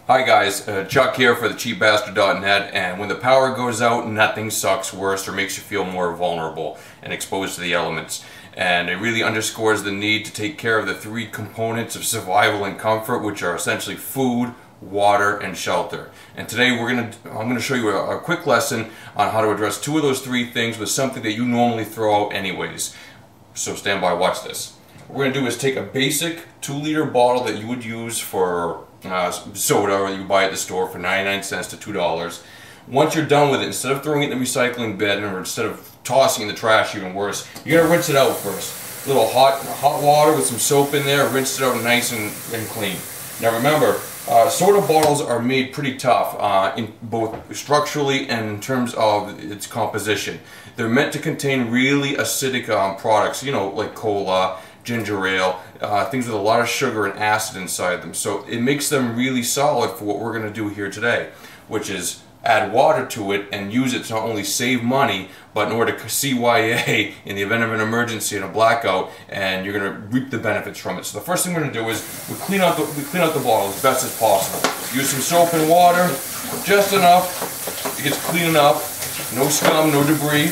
Hi guys, Chuck here for thecheapbastard.net, and when the power goes out, nothing sucks worse or makes you feel more vulnerable and exposed to the elements. And it really underscores the need to take care of the three components of survival and comfort, which are essentially food, water, and shelter. And today I'm going to show you a quick lesson on how to address two of those three things with something that you normally throw out anyways. So stand by, watch this. What we're going to do is take a basic 2-liter bottle that you would use for soda, or you buy at the store for 99 cents to $2. Once you're done with it, instead of throwing it in the recycling bin, or instead of tossing it in the trash, even worse, you're gonna rinse it out first. A little hot water with some soap in there, rinse it out nice and clean. Now remember, soda bottles are made pretty tough, in both structurally and in terms of its composition. They're meant to contain really acidic products, you know, like cola, ginger ale, things with a lot of sugar and acid inside them. So it makes them really solid for what we're going to do here today, which is add water to it and use it to not only save money, but in order to CYA in the event of an emergency and a blackout, and you're going to reap the benefits from it. So the first thing we're going to do is we clean out the bottle as best as possible. Use some soap and water, just enough. It gets clean enough, no scum, no debris,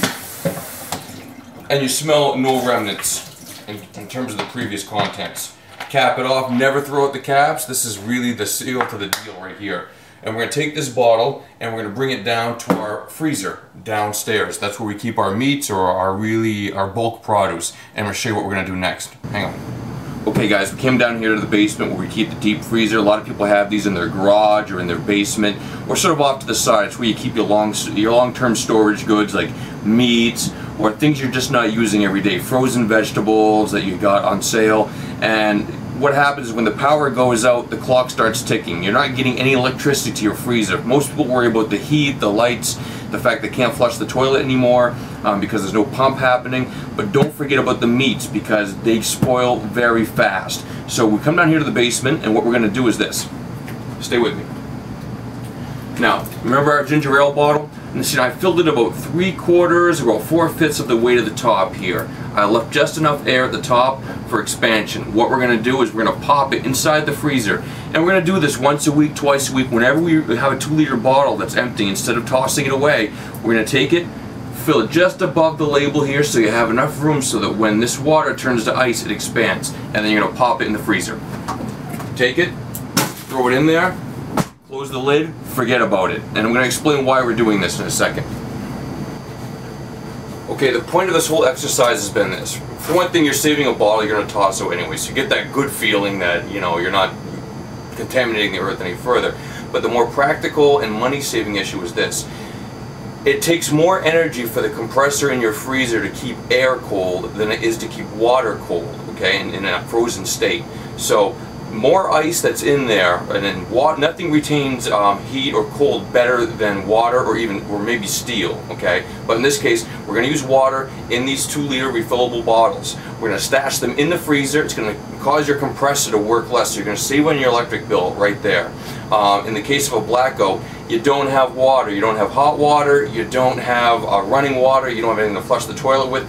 and you smell no remnants in terms of the previous contents. Cap it off, never throw out the caps. This is really the seal to the deal right here. And we're going to take this bottle and we're going to bring it down to our freezer downstairs. That's where we keep our meats or our bulk produce. And I'm going to show you what we're going to do next. Hang on. Okay guys, we came down here to the basement where we keep the deep freezer. A lot of people have these in their garage or in their basement, or sort of off to the side. It's where you keep your long-term storage goods like meats or things you're just not using every day. Frozen vegetables that you got on sale. And what happens is when the power goes out, the clock starts ticking. You're not getting any electricity to your freezer. Most people worry about the heat, the lights, the fact they can't flush the toilet anymore because there's no pump happening. But don't forget about the meats because they spoil very fast. So we come down here to the basement, and what we're going to do is this. Stay with me. Now, remember our ginger ale bottle? And see, I filled it about 3/4, about 4/5 of the way to the top here. I left just enough air at the top for expansion. What we're going to do is we're going to pop it inside the freezer. And we're going to do this once a week, twice a week. Whenever we have a 2-liter bottle that's empty, instead of tossing it away, we're going to take it, fill it just above the label here so you have enough room so that when this water turns to ice, it expands. And then you're going to pop it in the freezer. Take it, throw it in there, close the lid, forget about it. And I'm going to explain why we're doing this in a second. Okay, the point of this whole exercise has been this. For one thing, you're saving a bottle you're going to toss out anyway, so you get that good feeling that, you know, you're not contaminating the earth any further. But the more practical and money-saving issue is this. It takes more energy for the compressor in your freezer to keep air cold than it is to keep water cold, okay, in a frozen state. So more ice that's in there, and then nothing retains heat or cold better than water or maybe steel, okay? But in this case, we're going to use water in these 2-liter refillable bottles. We're going to stash them in the freezer. It's going to cause your compressor to work less, so you're going to save on your electric bill right there. In the case of a blackout, you don't have water, you don't have hot water, you don't have running water, you don't have anything to flush the toilet with.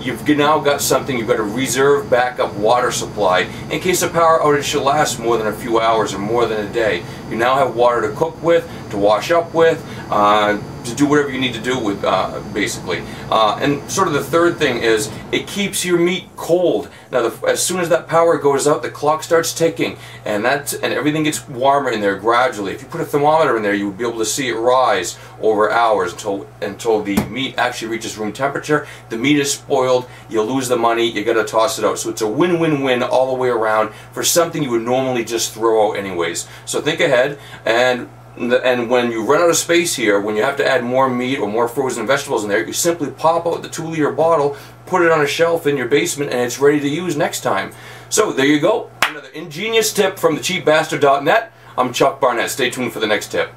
You've now got something, you've got a reserve backup water supply in case a power outage should last more than a few hours or more than a day. You now have water to cook with, to wash up with, to do whatever you need to do with, basically. And sort of the third thing is, it keeps your meat cold. Now, as soon as that power goes out, the clock starts ticking, and everything gets warmer in there gradually. If you put a thermometer in there, you would be able to see it rise over hours until the meat actually reaches room temperature. The meat is spoiled, you lose the money, you got to toss it out. So it's a win-win-win all the way around for something you would normally just throw out anyways. So think ahead, and when you run out of space here, when you have to add more meat or more frozen vegetables in there, you simply pop out the 2-liter bottle, put it on a shelf in your basement, and it's ready to use next time. So there you go, another ingenious tip from thecheapbastard.net. I'm Chuck Barnett. Stay tuned for the next tip.